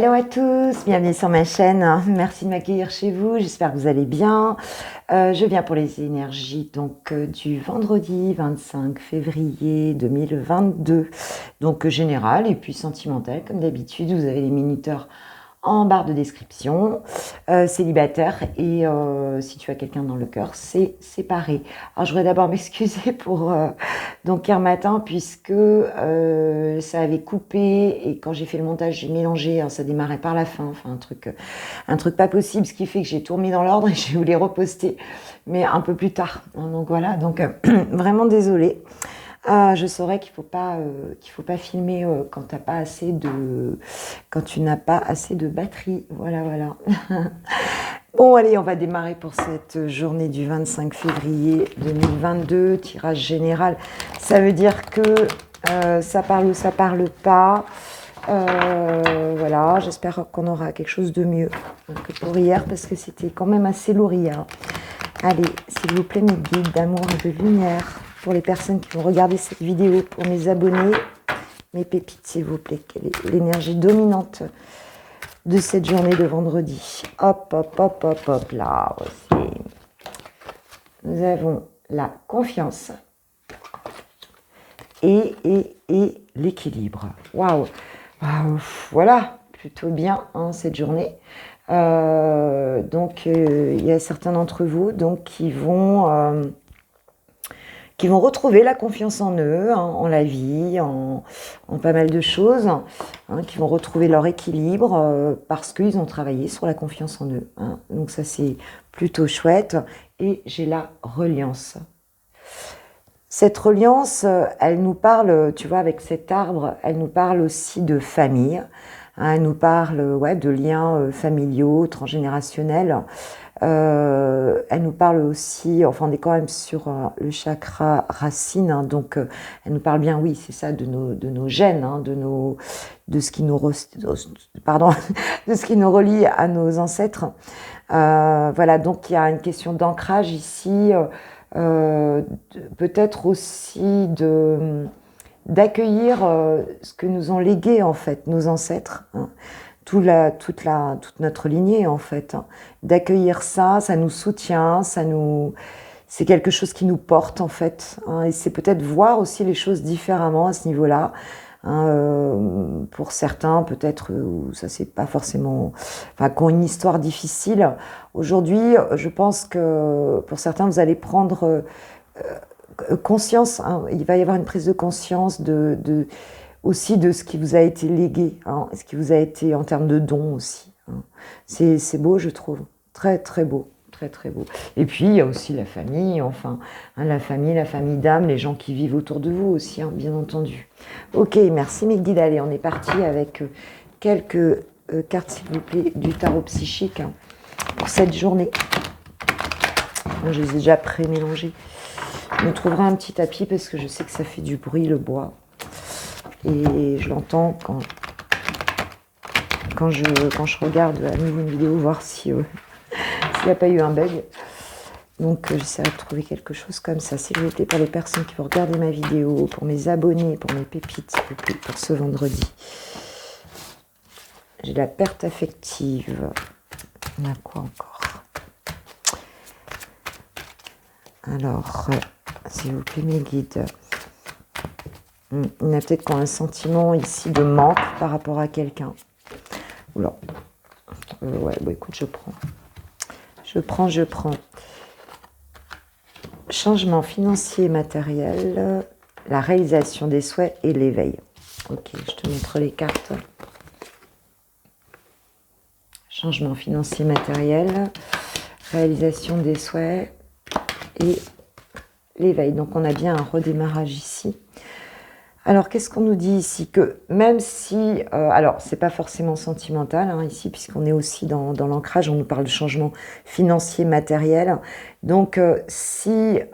Hello à tous, bienvenue sur ma chaîne. Merci de m'accueillir chez vous, j'espère que vous allez bien. Je viens pour les énergies du vendredi 25 février 2022. Donc général et puis sentimental comme d'habitude. Vous avez les minuteurs en barre de description, célibataire et si tu as quelqu'un dans le cœur, c'est séparé. Alors je voudrais d'abord m'excuser pour hier matin puisque ça avait coupé et quand j'ai fait le montage j'ai mélangé, hein, ça démarrait par la fin, enfin un truc pas possible, ce qui fait que j'ai tout remis dans l'ordre et je voulais reposter mais un peu plus tard. Donc voilà, vraiment désolée. Je saurais qu'il faut pas filmer quand tu n'as pas assez de batterie. Voilà. Bon, allez, on va démarrer pour cette journée du 25 février 2022. Tirage général, ça veut dire que ça parle ou ça parle pas. Voilà, j'espère qu'on aura quelque chose de mieux que pour hier parce que c'était quand même assez lourd hier. Allez, s'il vous plaît, mes guides d'amour et de lumière. Pour les personnes qui vont regarder cette vidéo, pour mes abonnés, mes pépites, s'il vous plaît. Quelle est l'énergie dominante de cette journée de vendredi? Hop, là aussi. Nous avons la confiance et l'équilibre. Waouh. Voilà, plutôt bien cette journée. Il y a certains d'entre vous qui vont retrouver la confiance en eux, en la vie, en pas mal de choses, qui vont retrouver leur équilibre parce qu'ils ont travaillé sur la confiance en eux. Donc ça, c'est plutôt chouette. Et j'ai la reliance. Cette reliance, elle nous parle, tu vois, avec cet arbre, elle nous parle aussi de famille. Elle nous parle de liens familiaux, transgénérationnels. Elle nous parle aussi, enfin on est quand même sur le chakra racine, elle nous parle bien, oui, c'est ça, de nos gènes, de ce qui nous de ce qui nous relie à nos ancêtres. Voilà, donc il y a une question d'ancrage ici, peut-être aussi d'accueillir ce que nous ont légué en fait nos ancêtres. Toute notre lignée en fait, d'accueillir ça nous soutient, c'est quelque chose qui nous porte en fait, et c'est peut-être voir aussi les choses différemment à ce niveau-là. Pour certains peut-être où ça c'est pas forcément, qui ont une histoire difficile. Aujourd'hui, je pense que pour certains vous allez prendre conscience, il va y avoir une prise de conscience aussi de ce qui vous a été légué, ce qui vous a été en termes de dons aussi. C'est beau, je trouve. Très, très beau. Très, très beau. Et puis, il y a aussi la famille, la famille d'âme, les gens qui vivent autour de vous aussi, bien entendu. Ok, merci mes guides. Allez, on est parti avec quelques cartes, s'il vous plaît, du tarot psychique pour cette journée. Je les ai déjà pré-mélangés. On trouvera un petit tapis parce que je sais que ça fait du bruit, le bois. Et je l'entends quand je regarde à nouveau une vidéo, voir s'il n'y a pas eu un bug. Donc j'essaierai de trouver quelque chose comme ça. S'il vous plaît, pour les personnes qui vont regarder ma vidéo, pour mes abonnés, pour mes pépites, s'il vous plaît, pour ce vendredi. J'ai la perte affective. On a quoi encore? Alors, s'il vous plaît, mes guides. Il y a peut-être un sentiment ici de manque par rapport à quelqu'un. Oula. Écoute, je prends. Changement financier et matériel, la réalisation des souhaits et l'éveil. Ok, je te montre les cartes. Changement financier matériel, réalisation des souhaits et l'éveil. Donc on a bien un redémarrage ici. Alors, qu'est-ce qu'on nous dit ici? Que même si, alors, c'est pas forcément sentimental ici, puisqu'on est aussi dans l'ancrage, on nous parle de changement financier, matériel. Donc, s'il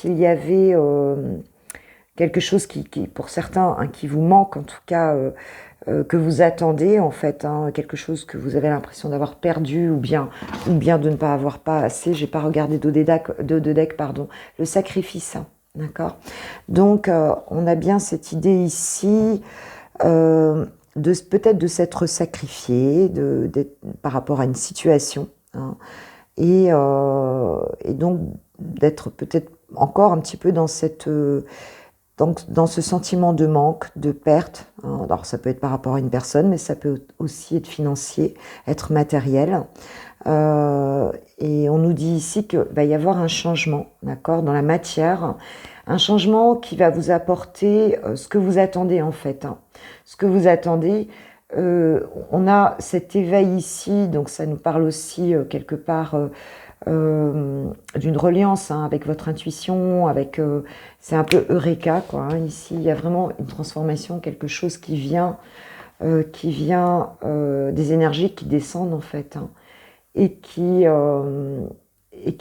y avait quelque chose qui pour certains, qui vous manque, en tout cas, que vous attendez, en fait, quelque chose que vous avez l'impression d'avoir perdu, ou bien de ne pas avoir pas assez, j'ai pas regardé de deck, le sacrifice. D'accord. Donc, on a bien cette idée ici peut-être de s'être sacrifié par rapport à une situation, hein, et donc d'être peut-être encore un petit peu dans dans ce sentiment de manque, de perte. Alors ça peut être par rapport à une personne, mais ça peut aussi être financier, être matériel. Et on nous dit ici qu'il va y avoir un changement, d'accord, dans la matière, un changement qui va vous apporter ce que vous attendez en fait, hein. Ce que vous attendez. On a cet éveil ici, donc ça nous parle aussi quelque part d'une reliance, hein, avec votre intuition, c'est un peu Eureka, quoi, hein. Ici, il y a vraiment une transformation, quelque chose qui vient des énergies qui descendent en fait, hein, et qui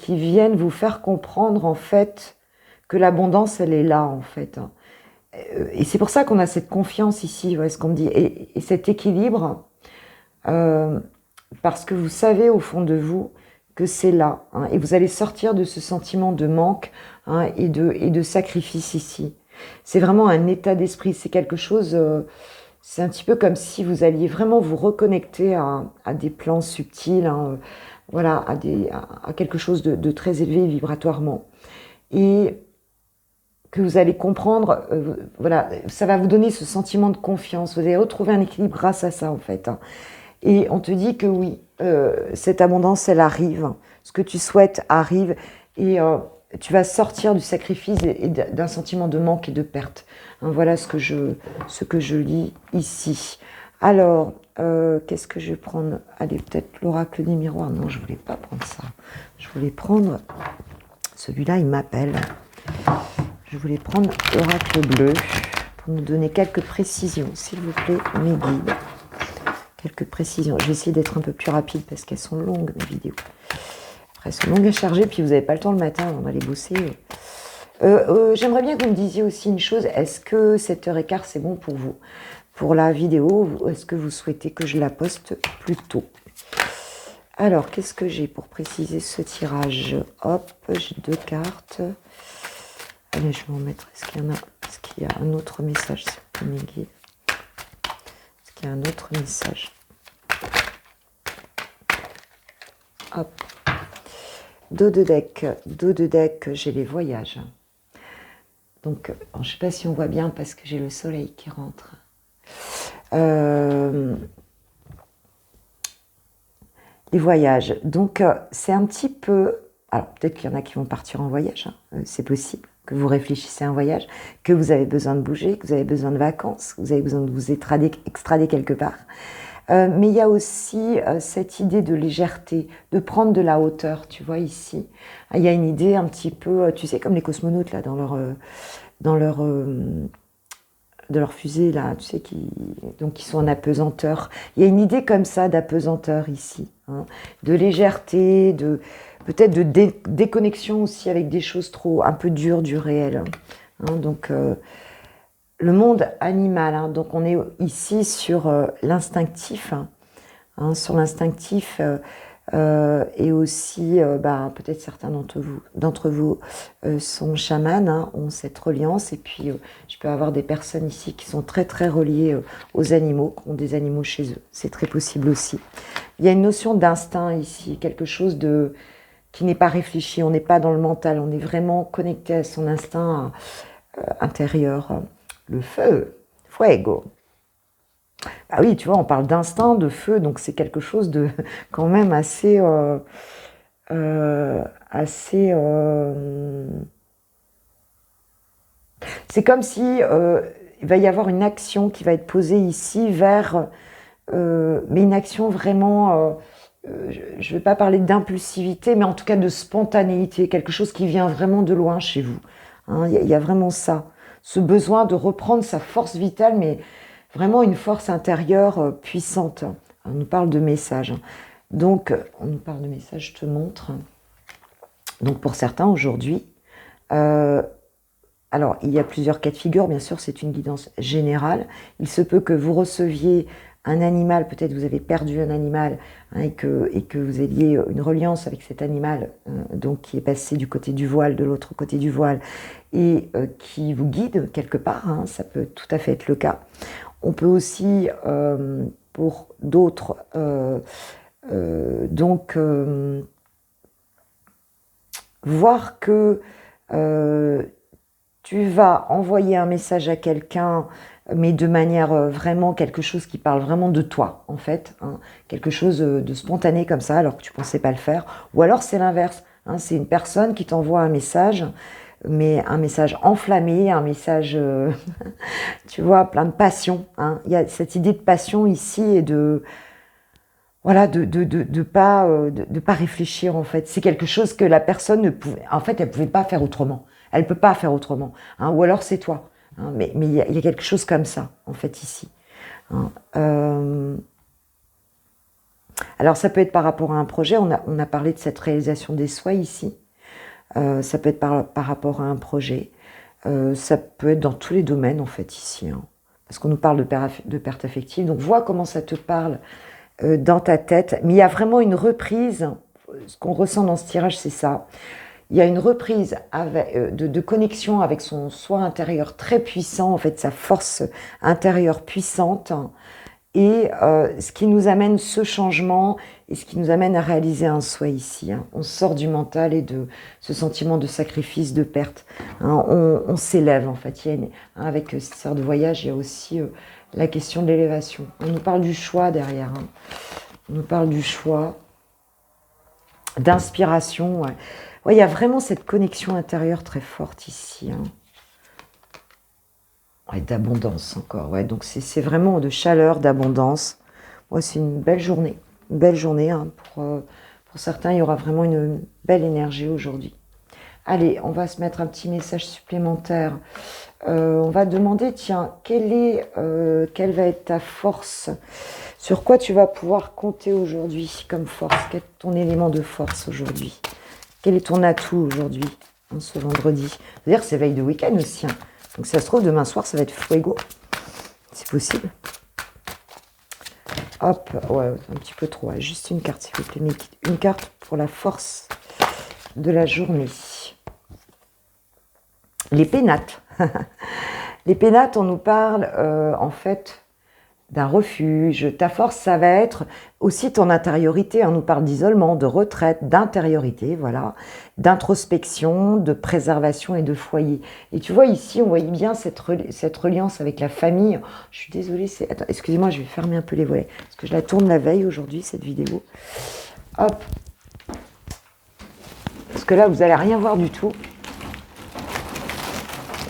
viennent vous faire comprendre en fait que l'abondance, elle est là en fait, hein. Et c'est pour ça qu'on a cette confiance ici, ouais, ce qu'on me dit, et cet équilibre, parce que vous savez au fond de vous que c'est là, hein, et vous allez sortir de ce sentiment de manque, hein, et de sacrifice ici. C'est vraiment un état d'esprit, c'est quelque chose, c'est un petit peu comme si vous alliez vraiment vous reconnecter à des plans subtils, hein, voilà, à quelque chose de très élevé vibratoirement. Et que vous allez comprendre, voilà, ça va vous donner ce sentiment de confiance. Vous allez retrouver un équilibre grâce à ça, en fait, hein. Et on te dit que oui, cette abondance, elle arrive. Ce que tu souhaites arrive. Et tu vas sortir du sacrifice et d'un sentiment de manque et de perte, hein. Voilà ce que je lis ici. Alors, qu'est-ce que je vais prendre? Allez, peut-être l'oracle des miroirs. Non, je voulais pas prendre ça. Je voulais prendre... Celui-là, il m'appelle. Je voulais prendre l'oracle bleu pour nous donner quelques précisions, s'il vous plaît, mes guides. Quelques précisions. Je vais essayer d'être un peu plus rapide parce qu'elles sont longues, mes vidéos. Après, elles sont longues à charger, puis vous n'avez pas le temps le matin avant d'aller bosser. J'aimerais bien que vous me disiez aussi une chose. Est-ce que 7h15, c'est bon pour vous? Pour la vidéo, est-ce que vous souhaitez que je la poste plus tôt? Alors, qu'est-ce que j'ai pour préciser ce tirage? Hop, j'ai 2 cartes. Allez, je vais en mettre. Est-ce qu'il y a un autre message, mes guides? Est-ce qu'il y a un autre message? Hop. Dos de deck, j'ai les voyages. Donc, je ne sais pas si on voit bien parce que j'ai le soleil qui rentre. Les voyages. Donc, c'est un petit peu... Alors, peut-être qu'il y en a qui vont partir en voyage, hein. C'est possible que vous réfléchissez à un voyage, que vous avez besoin de bouger, que vous avez besoin de vacances, que vous avez besoin de vous extrader quelque part. Mais il y a aussi cette idée de légèreté, de prendre de la hauteur, tu vois, ici. Il y a une idée un petit peu, tu sais, comme les cosmonautes, là, dans leur fusée, là, tu sais, qui sont en apesanteur. Il y a une idée comme ça d'apesanteur ici, hein, de légèreté, peut-être de déconnexion aussi avec des choses un peu dures du réel, hein. Donc, le monde animal, hein, donc on est ici sur l'instinctif, hein, sur l'instinctif, et aussi, peut-être certains d'entre vous sont chamans, hein, ont cette reliance, et puis je peux avoir des personnes ici qui sont très très reliées aux animaux, qui ont des animaux chez eux, c'est très possible aussi. Il y a une notion d'instinct ici, quelque chose qui n'est pas réfléchi, on n'est pas dans le mental, on est vraiment connecté à son instinct intérieur. Le feu, fuego. Ah oui, tu vois, on parle d'instinct, de feu, donc c'est quelque chose de quand même assez... C'est comme si il va y avoir une action qui va être posée ici vers... mais une action vraiment... je ne vais pas parler d'impulsivité, mais en tout cas de spontanéité, quelque chose qui vient vraiment de loin chez vous, hein. Il y a vraiment ça, ce besoin de reprendre sa force vitale, mais vraiment une force intérieure puissante. On nous parle de messages. Donc, on nous parle de messages, je te montre. Donc, pour certains, aujourd'hui, alors, il y a plusieurs cas de figure, bien sûr, c'est une guidance générale. Il se peut que vous receviez un animal, peut-être vous avez perdu un animal, hein, et que vous ayez une reliance avec cet animal, donc qui est passé du côté du voile, de l'autre côté du voile, et qui vous guide quelque part, hein, ça peut tout à fait être le cas. On peut aussi, pour d'autres, donc voir que tu vas envoyer un message à quelqu'un, mais de manière vraiment quelque chose qui parle vraiment de toi, en fait, hein, quelque chose de spontané comme ça, alors que tu pensais pas le faire. Ou alors c'est l'inverse, hein, c'est une personne qui t'envoie un message, mais un message enflammé, un message, tu vois, plein de passion. Hein. Il y a cette idée de passion ici et de voilà, de pas réfléchir en fait. C'est quelque chose que la personne ne pouvait, en fait, elle pouvait pas faire autrement. Elle peut pas faire autrement. Hein, ou alors c'est toi. Hein, mais il y a quelque chose comme ça en fait ici. Hein. Alors ça peut être par rapport à un projet. On a parlé de cette réalisation des souhaits ici. Ça peut être par rapport à un projet. Ça peut être dans tous les domaines en fait ici. Hein, parce qu'on nous parle de perte affective. Donc vois comment ça te parle dans ta tête, mais il y a vraiment une reprise, ce qu'on ressent dans ce tirage, c'est ça. Il y a une reprise de connexion avec son soi intérieur très puissant, en fait, sa force intérieure puissante, et ce qui nous amène ce changement, et ce qui nous amène à réaliser un souhait ici. Hein. On sort du mental et de ce sentiment de sacrifice, de perte. Hein. On s'élève, en fait. Avec cette sorte de voyage, il y a aussi la question de l'élévation. On nous parle du choix derrière. Hein. On nous parle du choix, d'inspiration. Ouais. Ouais, il y a vraiment cette connexion intérieure très forte ici. Hein. Ouais, d'abondance encore. Ouais. Donc c'est vraiment de chaleur, d'abondance. Ouais, c'est une belle journée. Une belle journée. Hein. Pour certains, il y aura vraiment une belle énergie aujourd'hui. Allez, on va se mettre un petit message supplémentaire. On va demander, tiens, quelle va être ta force? Sur quoi tu vas pouvoir compter aujourd'hui comme force? Quel est ton élément de force aujourd'hui? Quel est ton atout aujourd'hui, hein, ce vendredi? C'est-à-dire que c'est veille de week-end aussi. Hein. Donc ça se trouve, demain soir, ça va être fuego. C'est possible. Hop, ouais, un petit peu trop. Ouais, juste une carte, s'il vous plaît. Une carte pour la force de la journée. Les pénates. Les pénates, on nous parle en fait d'un refuge. Ta force, ça va être aussi ton intériorité. On nous parle d'isolement, de retraite, d'intériorité, voilà, d'introspection, de préservation et de foyer. Et tu vois, ici, on voyait bien cette reliance avec la famille. Je suis désolée, attends, excusez-moi, je vais fermer un peu les volets, parce que je la tourne la veille aujourd'hui, cette vidéo. Hop. Parce que là, vous n'allez rien voir du tout.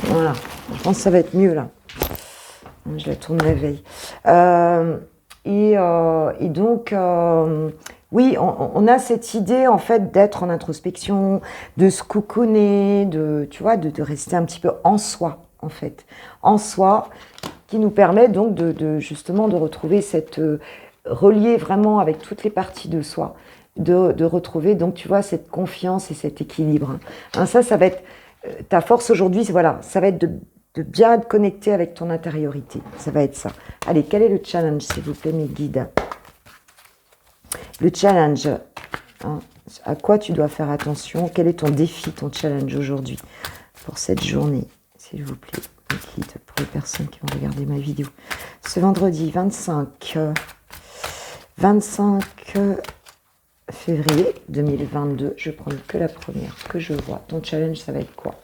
Voilà. Je pense que ça va être mieux, là. Je la tourne la veille. Et donc, oui, on a cette idée, en fait, d'être en introspection, de se cocooner, tu vois, de rester un petit peu en soi, en fait. En soi, qui nous permet donc justement de retrouver relier vraiment avec toutes les parties de soi, de retrouver, donc, tu vois, cette confiance et cet équilibre. Hein, ça va être ta force aujourd'hui, voilà, ça va être de bien être connecté avec ton intériorité. Ça va être ça. Allez, quel est le challenge, s'il vous plaît, mes guides? Le challenge, hein, à quoi tu dois faire attention? Quel est ton défi, ton challenge aujourd'hui pour cette journée, s'il vous plaît, mes guides, pour les personnes qui vont regarder ma vidéo. Ce vendredi 25 février 2022, je prends que la première que je vois. Ton challenge, ça va être quoi?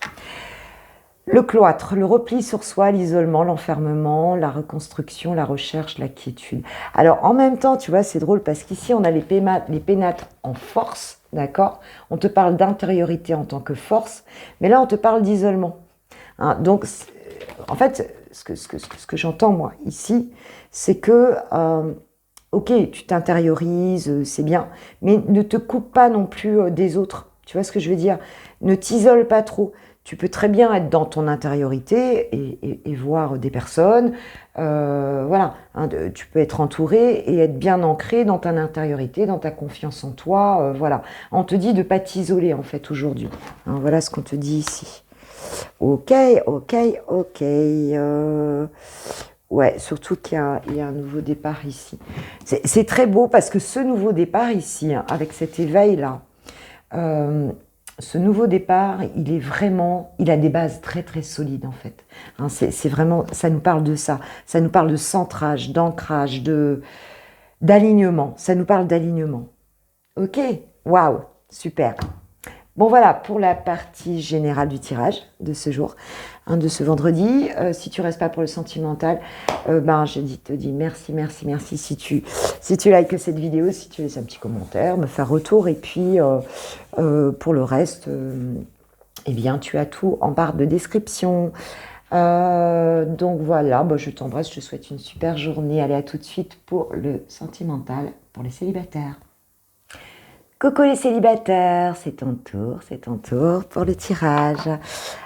Le cloître, le repli sur soi, l'isolement, l'enfermement, la reconstruction, la recherche, la quiétude. Alors en même temps, tu vois, c'est drôle parce qu'ici on a les pénates en force, d'accord? On te parle d'intériorité en tant que force, mais là on te parle d'isolement. Hein, donc en fait, ce que j'entends moi ici, c'est que ok, tu t'intériorises, c'est bien, mais ne te coupe pas non plus des autres. Tu vois ce que je veux dire? Ne t'isole pas trop. Tu peux très bien être dans ton intériorité et voir des personnes. Voilà, hein, tu peux être entouré et être bien ancré dans ta intériorité, dans ta confiance en toi. Voilà, on te dit de ne pas t'isoler en fait aujourd'hui. Hein, voilà ce qu'on te dit ici. Ok. Ouais, surtout qu'il y a un nouveau départ ici. C'est très beau parce que ce nouveau départ ici, hein, avec cet éveil-là, ce nouveau départ, il a des bases très très solides en fait. Hein, c'est vraiment, ça nous parle de ça. Ça nous parle de centrage, d'ancrage, d'alignement. Ça nous parle d'alignement. Ok, waouh, super. Bon voilà pour la partie générale du tirage de ce jour, hein, de ce vendredi. Si tu restes pas pour le sentimental, je te dis merci, merci, merci si tu likes cette vidéo, si tu laisses un petit commentaire, me faire retour. Et puis pour le reste, eh bien tu as tout en barre de description. Donc voilà, je t'embrasse, je te souhaite une super journée. Allez, à tout de suite pour le sentimental pour les célibataires. Coucou les célibataires, c'est ton tour pour le tirage.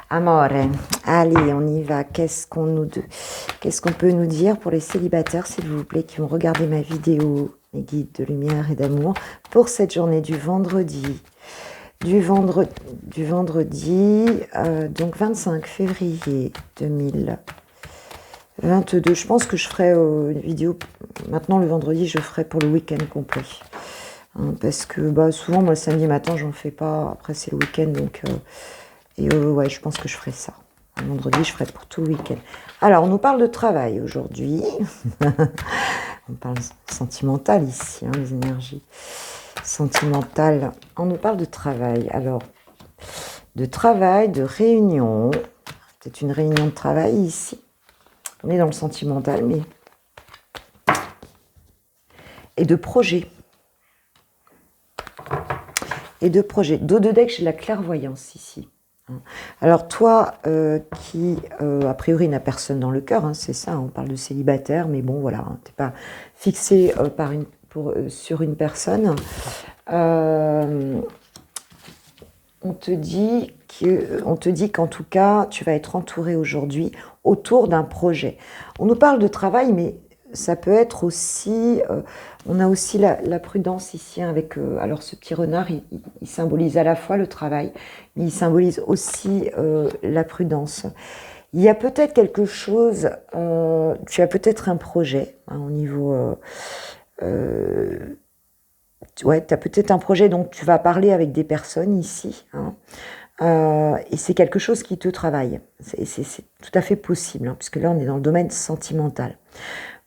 Amore, allez, on y va. Qu'est-ce qu'on peut nous dire pour les célibataires, s'il vous plaît, qui vont regarder ma vidéo, mes guides de lumière et d'amour, pour cette journée du vendredi. Donc 25 février 2022. Je pense que je ferai une vidéo, maintenant le vendredi, je ferai pour le week-end complet. Parce que souvent moi le samedi matin j'en fais pas, après c'est le week-end donc ouais, je pense que je ferai ça. Un vendredi je ferai pour tout le week-end. Alors on nous parle de travail aujourd'hui. On parle sentimental ici, hein, les énergies sentimentales. On nous parle de travail. Alors de travail, de réunion, peut-être une réunion de travail ici. On est dans le sentimental, mais et de projet. Et de projet. Dos de deck, j'ai la clairvoyance ici. Alors toi, qui a priori n'a personne dans le cœur, hein, c'est ça, on parle de célibataire, mais bon voilà, t'es pas fixé sur une personne. On te dit qu'en tout cas, tu vas être entouré aujourd'hui autour d'un projet. On nous parle de travail, mais ça peut être aussi, on a aussi la prudence ici, hein, avec, alors ce petit renard, il symbolise à la fois le travail, mais il symbolise aussi la prudence. Il y a peut-être quelque chose, tu as peut-être un projet, hein, au niveau, ouais, tu as peut-être un projet, donc tu vas parler avec des personnes ici, hein, et c'est quelque chose qui te travaille. C'est tout à fait possible, hein, puisque là on est dans le domaine sentimental.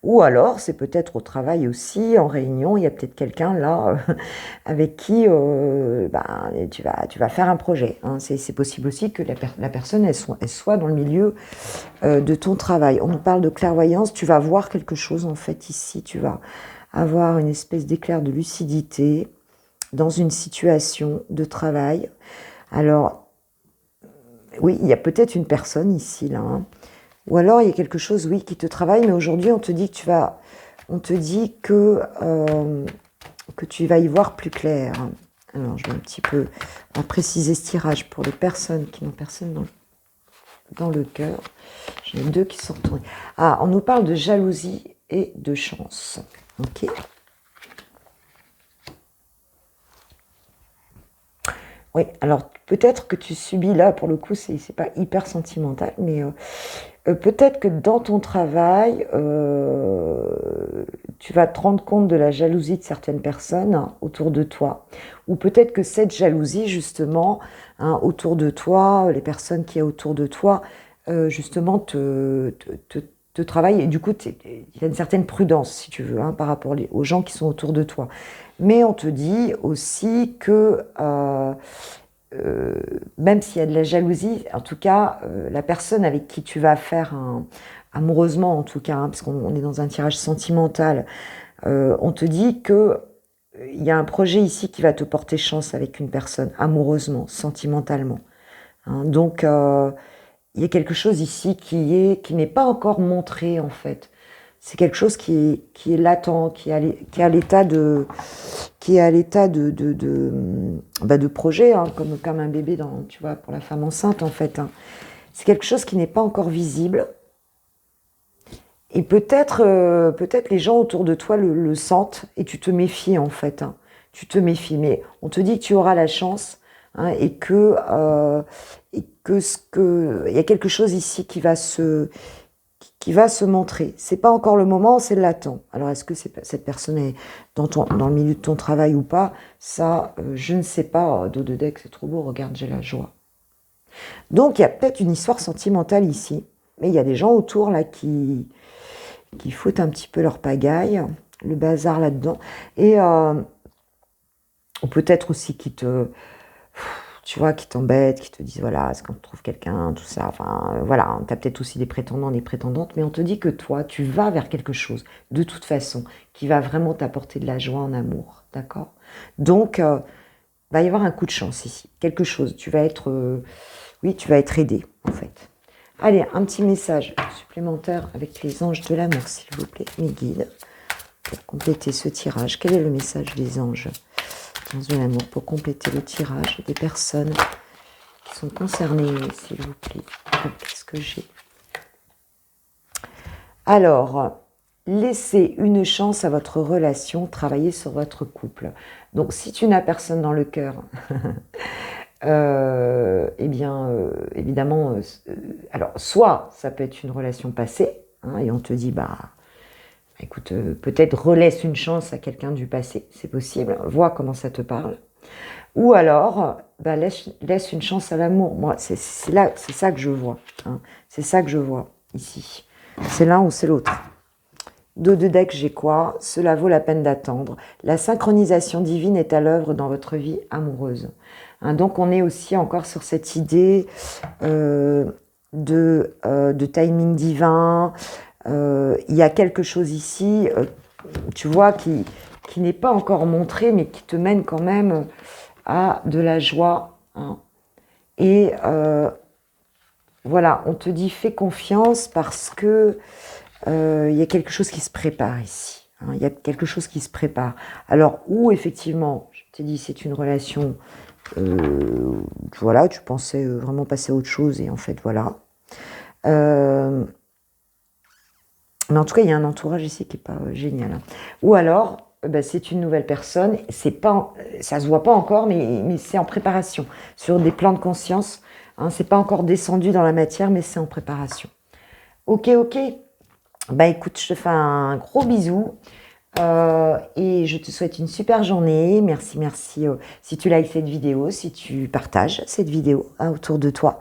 Ou alors, c'est peut-être au travail aussi, en réunion, il y a peut-être quelqu'un là avec qui tu vas faire un projet. Hein. C'est possible aussi que la personne elle soit dans le milieu de ton travail. On nous parle de clairvoyance, tu vas voir quelque chose en fait ici, tu vas avoir une espèce d'éclair de lucidité dans une situation de travail. Alors, oui, il y a peut-être une personne ici là, hein. Ou alors il y a quelque chose, oui, qui te travaille, mais aujourd'hui on te dit que tu vas y voir plus clair. Alors je vais un petit peu préciser ce tirage pour les personnes qui n'ont personne dans le cœur. J'en ai deux qui sont retournés. Ah, on nous parle de jalousie et de chance. Ok. Oui, alors peut-être que tu subis là, pour le coup, c'est pas hyper sentimental, mais peut-être que dans ton travail, tu vas te rendre compte de la jalousie de certaines personnes autour de toi. Ou peut-être que cette jalousie, justement, hein, autour de toi, les personnes qui sont autour de toi, justement, te travaillent. Et du coup, il y a une certaine prudence, si tu veux, hein, par rapport aux gens qui sont autour de toi. Mais on te dit aussi que même s'il y a de la jalousie, en tout cas, la personne avec qui tu vas faire amoureusement, en tout cas, hein, parce qu'on est dans un tirage sentimental, on te dit que il y a un projet ici qui va te porter chance avec une personne, amoureusement, sentimentalement. Hein. Donc, il y a quelque chose ici qui n'est pas encore montré, en fait. C'est quelque chose qui est latent, qui est à l'état de projet, hein, comme un bébé tu vois, pour la femme enceinte, en fait. Hein. C'est quelque chose qui n'est pas encore visible. Et peut-être les gens autour de toi le sentent et tu te méfies, en fait. Hein. Tu te méfies. Mais on te dit que tu auras la chance, hein, et que il y a quelque chose ici qui va se qui va se montrer. C'est pas encore le moment, c'est latent. Alors, est-ce que cette personne est dans le milieu de ton travail ou pas? Ça, je ne sais pas. Dos de deck, c'est trop beau. Regarde, j'ai la joie. Donc, il y a peut-être une histoire sentimentale ici. Mais il y a des gens autour, là, qui foutent un petit peu leur pagaille, le bazar là-dedans. Et ou peut-être aussi qui t'embêtent, qui te disent, voilà, est-ce qu'on trouve quelqu'un, tout ça. Enfin, voilà, tu as peut-être aussi des prétendants, des prétendantes, mais on te dit que toi, tu vas vers quelque chose, de toute façon, qui va vraiment t'apporter de la joie en amour, d'accord? Donc, va y avoir un coup de chance ici, quelque chose. Tu vas être aidé, en fait. Allez, un petit message supplémentaire avec les anges de l'amour, s'il vous plaît, mes guides, pour compléter ce tirage. Quel est le message des anges de l'amour pour compléter le tirage des personnes qui sont concernées, s'il vous plaît? Qu'est-ce que j'ai? Alors, laissez une chance à votre relation, travaillez sur votre couple. Donc, si tu n'as personne dans le cœur, évidemment, alors, soit ça peut être une relation passée, hein, et on te dit, écoute, peut-être relaisse une chance à quelqu'un du passé, c'est possible, vois comment ça te parle. Ou alors, laisse une chance à l'amour. Moi, c'est ça que je vois. Hein. C'est ça que je vois ici. C'est l'un ou c'est l'autre. Dos de deck, j'ai quoi? Cela vaut la peine d'attendre. La synchronisation divine est à l'œuvre dans votre vie amoureuse. Hein, donc, on est aussi encore sur cette idée de timing divin. Il y a quelque chose ici, tu vois, qui n'est pas encore montré, mais qui te mène quand même à de la joie. Hein. Et voilà, on te dit fais confiance parce que il y a quelque chose qui se prépare ici. Hein. Il y a quelque chose qui se prépare. Alors, où effectivement, je t'ai dit, c'est une relation, voilà, tu pensais vraiment passer à autre chose et en fait, voilà. Mais en tout cas, il y a un entourage ici qui n'est pas génial. Hein. Ou alors, c'est une nouvelle personne. Ça se voit pas encore, mais c'est en préparation. Sur des plans de conscience, hein, c'est pas encore descendu dans la matière, mais c'est en préparation. Ok. Écoute, je te fais un gros bisou. Et je te souhaite une super journée. Merci. Si tu likes cette vidéo, si tu partages cette vidéo autour de toi.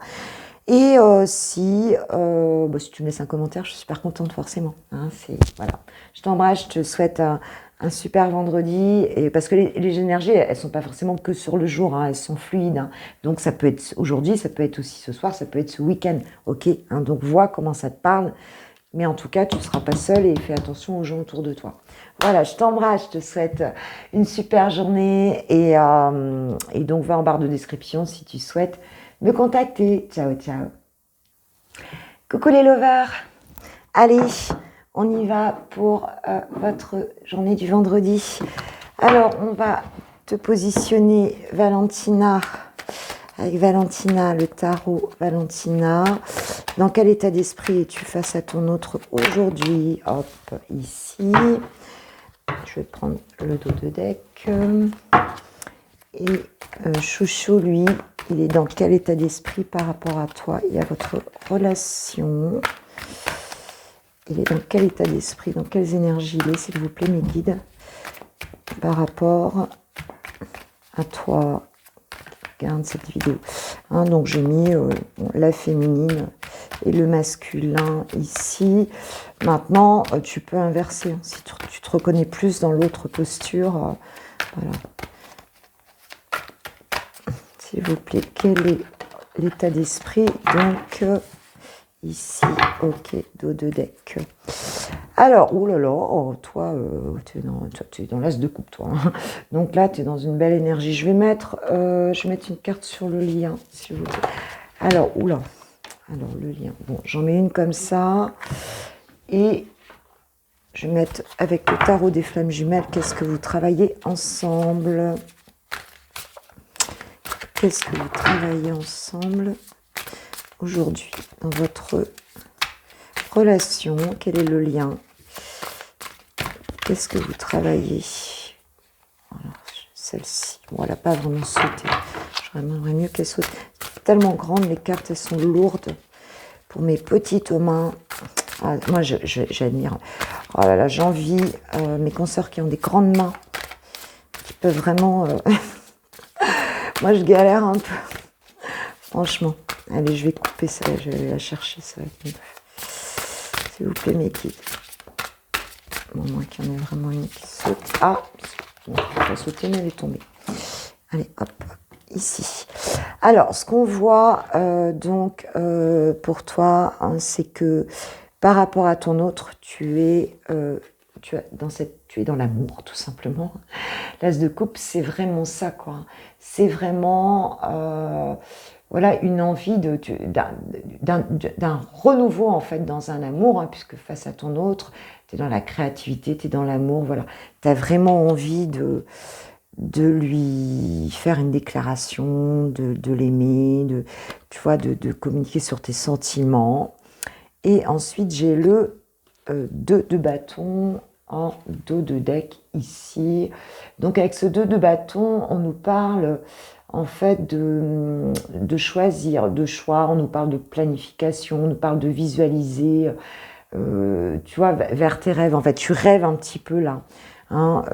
Et si tu me laisses un commentaire, je suis super contente forcément. Hein, voilà. Je t'embrasse, je te souhaite un super vendredi. Et parce que les énergies, elles ne sont pas forcément que sur le jour, hein, elles sont fluides. Hein. Donc ça peut être aujourd'hui, ça peut être aussi ce soir, ça peut être ce week-end. Ok, hein, donc vois comment ça te parle. Mais en tout cas, tu ne seras pas seul et fais attention aux gens autour de toi. Voilà, je t'embrasse, je te souhaite une super journée. Et donc va en barre de description si tu souhaites me contacter. Ciao. Coucou les lovers. Allez, on y va pour votre journée du vendredi. Alors, on va te positionner Valentina, avec Valentina, le tarot Valentina. Dans quel état d'esprit es-tu face à ton autre aujourd'hui? Hop, ici. Je vais prendre le dos de deck. Et Chouchou, lui, il est dans quel état d'esprit par rapport à toi et à votre relation? Il est dans quel état d'esprit, dans quelles énergies il est, s'il vous plaît, mes guides, par rapport à toi? Regarde cette vidéo. Hein, donc, j'ai mis la féminine et le masculin ici. Maintenant, tu peux inverser. Si tu te reconnais plus dans l'autre posture, voilà. S'il vous plaît, quel est l'état d'esprit? Donc, ici, ok, dos de deck. Alors, toi, tu es dans l'as de coupe, toi. Hein. Donc là, tu es dans une belle énergie. Je vais mettre une carte sur le lien, s'il vous plaît. Alors, le lien. Bon, j'en mets une comme ça. Et je vais mettre avec le tarot des flammes jumelles, qu'est-ce que vous travaillez ensemble? Qu'est-ce que vous travaillez ensemble aujourd'hui dans votre relation? Quel est le lien? Qu'est-ce que vous travaillez? Alors, celle-ci, bon, elle n'a pas vraiment sauté. J'aimerais mieux qu'elle saute. C'est tellement grande, les cartes, elles sont lourdes pour mes petites mains. Ah, moi, j'admire. Oh là là, j'envie mes consoeurs qui ont des grandes mains, qui peuvent vraiment... Moi, je galère un peu, franchement. Allez, je vais couper ça, je vais aller la chercher, ça va être mieux. S'il vous plaît, mes kids. Bon, moi, qu'il y en ait vraiment une qui saute. Ah, bon, elle va sauter, mais elle est tombée. Allez, hop, ici. Alors, ce qu'on voit, donc, pour toi, hein, c'est que par rapport à ton autre, tu es dans l'amour, tout simplement. L'as de coupe, c'est vraiment ça, quoi. C'est vraiment, voilà, une envie d'un renouveau, en fait, dans un amour, hein, puisque face à ton autre, tu es dans la créativité, tu es dans l'amour, voilà. Tu as vraiment envie de lui faire une déclaration, de l'aimer, tu vois, de communiquer sur tes sentiments. Et ensuite, j'ai le 2 de bâton en dos de deck ici. Donc avec ce 2 de bâton, on nous parle en fait de choisir, de choix, on nous parle de planification, on nous parle de visualiser, tu vois, vers tes rêves. En fait, tu rêves un petit peu là. Hein,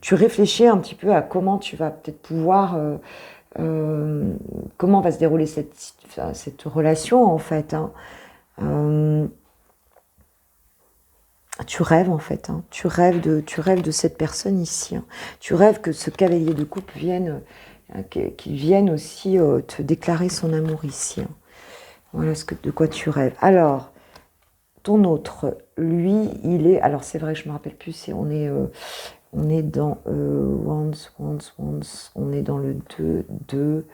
tu réfléchis un petit peu à comment tu vas peut-être pouvoir... comment va se dérouler cette relation en fait. Hein. Tu rêves en fait, hein. Tu rêves de cette personne ici. Hein. Tu rêves que ce cavalier de coupe vienne, qu'il vienne aussi te déclarer son amour ici. Hein. Voilà de quoi tu rêves. Alors, ton autre, lui, il est... Alors c'est vrai que je ne me rappelle plus si on est dans Wands, on est dans le 2 de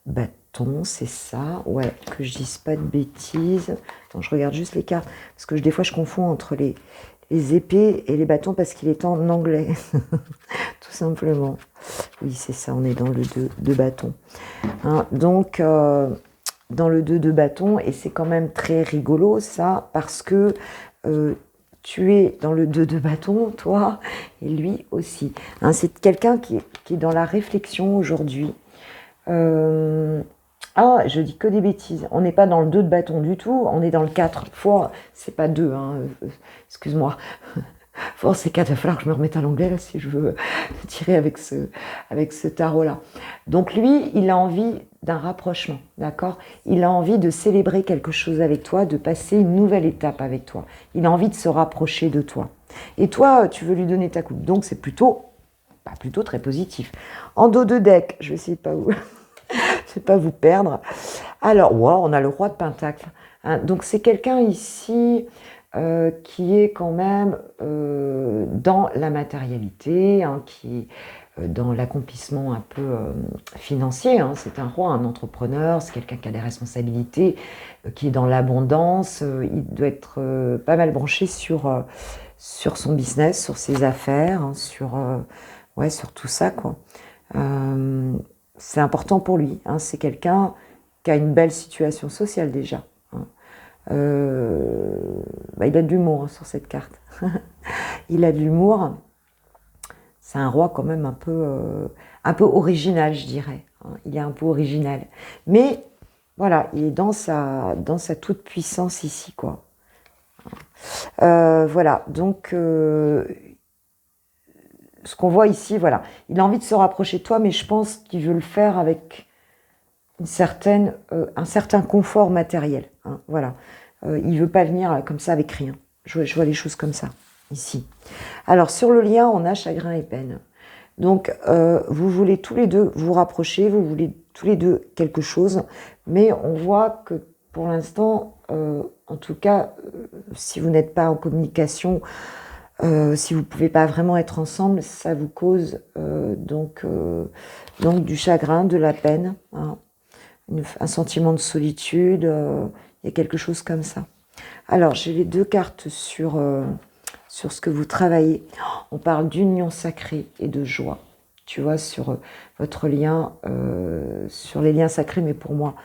bâton, c'est ça, ouais, que je dise pas de bêtises. Attends, je regarde juste les cartes, parce que des fois je confonds entre les épées et les bâtons, parce qu'il est en anglais, tout simplement. Oui, c'est ça, on est dans le 2 de bâton. Hein, donc, dans le 2 de bâton, et c'est quand même très rigolo, ça, parce que... tu es dans le 2 de bâton, toi, et lui aussi. Hein, c'est quelqu'un qui est dans la réflexion aujourd'hui. Ah, je dis que des bêtises. On n'est pas dans le 2 de bâton du tout, on est dans le 4. C'est pas 2, hein, excuse-moi. C'est 4, il va falloir que je me remette à l'anglais là, si je veux tirer avec ce tarot-là. Donc lui, il a envie d'un rapprochement, d'accord? Il a envie de célébrer quelque chose avec toi, de passer une nouvelle étape avec toi. Il a envie de se rapprocher de toi. Et toi, tu veux lui donner ta coupe. Donc c'est plutôt très positif. En dos de deck, je vais essayer de pas vous perdre. Alors, wow, on a le roi de Pentacle. Hein, donc c'est quelqu'un ici... qui est quand même dans la matérialité, hein, qui est dans l'accomplissement un peu financier. Hein. C'est un roi, un entrepreneur, c'est quelqu'un qui a des responsabilités, qui est dans l'abondance. Il doit être pas mal branché sur son business, sur ses affaires, hein, sur tout ça, quoi. C'est important pour lui. Hein. C'est quelqu'un qui a une belle situation sociale déjà. Hein. Il a de l'humour, hein, sur cette carte. Il a de l'humour. C'est un roi quand même un peu original, je dirais. Hein. Il est un peu original. Mais voilà, il est dans sa toute puissance ici, quoi. Voilà, donc ce qu'on voit ici, voilà. Il a envie de se rapprocher de toi, mais je pense qu'il veut le faire avec un certain confort matériel. Hein, voilà. Il ne veut pas venir comme ça avec rien. Je vois les choses comme ça, ici. Alors, sur le lien, on a chagrin et peine. Donc, vous voulez tous les deux vous rapprocher, vous voulez tous les deux quelque chose, mais on voit que pour l'instant, en tout cas, si vous n'êtes pas en communication, si vous ne pouvez pas vraiment être ensemble, ça vous cause donc du chagrin, de la peine, hein, un sentiment de solitude, il y a quelque chose comme ça. Alors, j'ai les deux cartes sur ce que vous travaillez. On parle d'union sacrée et de joie. Tu vois, sur votre lien, sur les liens sacrés, mais pour moi,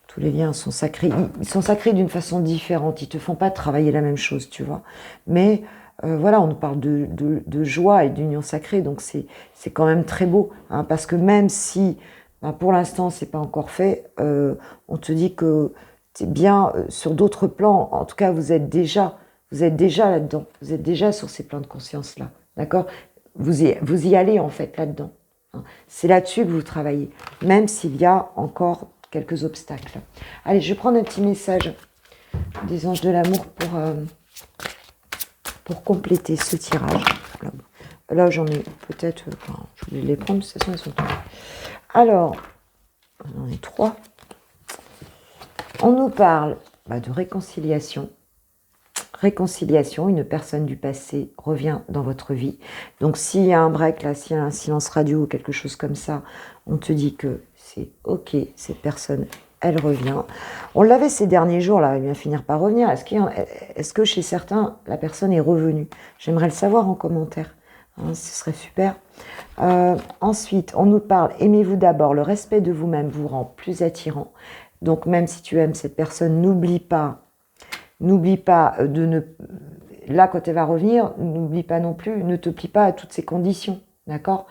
tous les liens sont sacrés. Ils sont sacrés d'une façon différente. Ils ne te font pas travailler la même chose, tu vois. Mais voilà, on nous parle de joie et d'union sacrée, donc c'est quand même très beau. Hein, parce que même si, pour l'instant, c'est pas encore fait, on te dit que c'est bien sur d'autres plans. En tout cas, vous êtes déjà là-dedans. Vous êtes déjà sur ces plans de conscience-là. D'accord? Vous y allez, en fait, là-dedans. Hein. C'est là-dessus que vous travaillez, même s'il y a encore quelques obstacles. Allez, je vais prendre un petit message des anges de l'amour pour compléter ce tirage. Là j'en ai peut-être... je voulais les prendre, de toute façon, elles sont tombées. Alors, on en est 3. On nous parle de réconciliation. Réconciliation, une personne du passé revient dans votre vie. Donc s'il y a un break, là, s'il y a un silence radio ou quelque chose comme ça, on te dit que c'est ok, cette personne, elle revient. On l'avait ces derniers jours, là, elle vient finir par revenir. Est-ce que chez certains, la personne est revenue? J'aimerais le savoir en commentaire. Hein, ce serait super. Ensuite, on nous parle, aimez-vous d'abord, le respect de vous-même vous rend plus attirant. Donc même si tu aimes cette personne, n'oublie pas de ne... Là, quand elle va revenir, n'oublie pas non plus, ne te plie pas à toutes ces conditions, d'accord?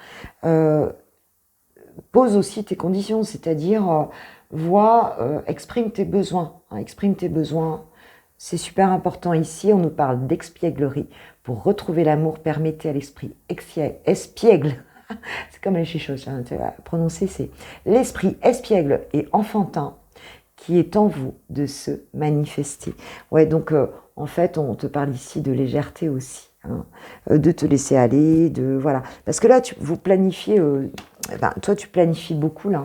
Pose aussi tes conditions, c'est-à-dire, exprime tes besoins, hein, exprime tes besoins. C'est super important ici, on nous parle d'expièglerie. Pour retrouver l'amour, permettez à l'esprit espiègle, c'est comme les chichots, hein, tu vas prononcer, c'est l'esprit espiègle et enfantin qui est en vous de se manifester. Ouais, donc en fait, on te parle ici de légèreté aussi, hein, de te laisser aller, de voilà. Parce que là, vous planifiez, toi, tu planifies beaucoup là.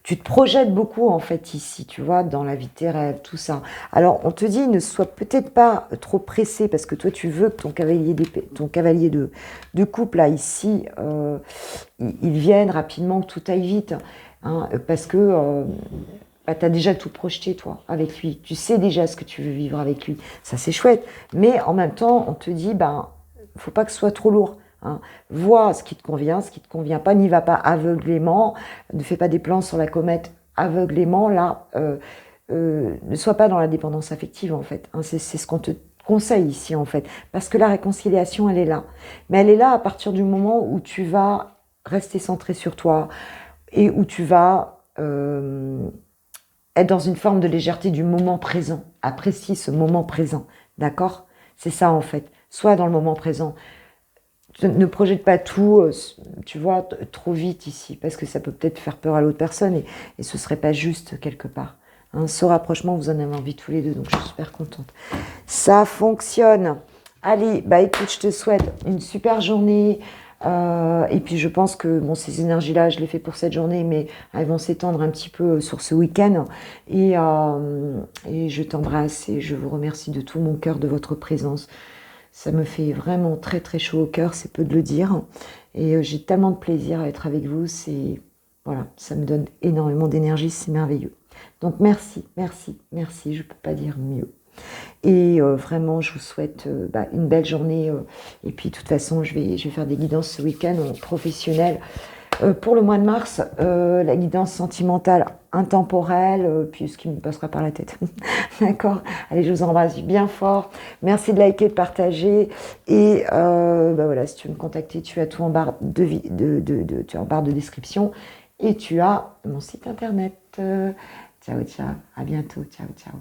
Tu te projettes beaucoup en fait ici, tu vois, dans la vie de tes rêves, tout ça. Alors, on te dit, ne sois peut-être pas trop pressé parce que toi, tu veux que ton cavalier de couple là ici, il vienne rapidement, que tout aille vite, hein, parce que tu as déjà tout projeté, toi, avec lui. Tu sais déjà ce que tu veux vivre avec lui. Ça, c'est chouette. Mais en même temps, on te dit, faut pas que ce soit trop lourd. Hein. Vois ce qui te convient pas. N'y va pas aveuglément. Ne fais pas des plans sur la comète aveuglément. Là, ne sois pas dans la dépendance affective, en fait. Hein. C'est ce qu'on te conseille ici, en fait. Parce que la réconciliation, elle est là. Mais elle est là à partir du moment où tu vas rester centré sur toi et où tu vas... être dans une forme de légèreté du moment présent. Apprécie ce moment présent. D'accord? C'est ça, en fait. Sois dans le moment présent. Ne projette pas tout, tu vois, trop vite ici, parce que ça peut peut-être faire peur à l'autre personne et ce serait pas juste quelque part. Hein, ce rapprochement, vous en avez envie tous les deux, donc je suis super contente. Ça fonctionne. Allez, écoute, je te souhaite une super journée. Et puis je pense que ces énergies-là, je les fais pour cette journée, mais elles vont s'étendre un petit peu sur ce week-end. Et je t'embrasse et je vous remercie de tout mon cœur de votre présence. Ça me fait vraiment très très chaud au cœur, c'est peu de le dire. Et j'ai tellement de plaisir à être avec vous, voilà, ça me donne énormément d'énergie, c'est merveilleux. Donc merci, merci, merci, je ne peux pas dire mieux. Et vraiment, je vous souhaite une belle journée. Et puis, de toute façon, je vais faire des guidances ce week-end professionnelles. Pour le mois de mars, la guidance sentimentale intemporelle, puis ce qui me passera par la tête. D'accord? Allez, je vous embrasse bien fort. Merci de liker, de partager. Et voilà, si tu veux me contacter, tu as tout en barre tu as en barre de description. Et tu as mon site internet. Ciao, ciao. À bientôt. Ciao, ciao.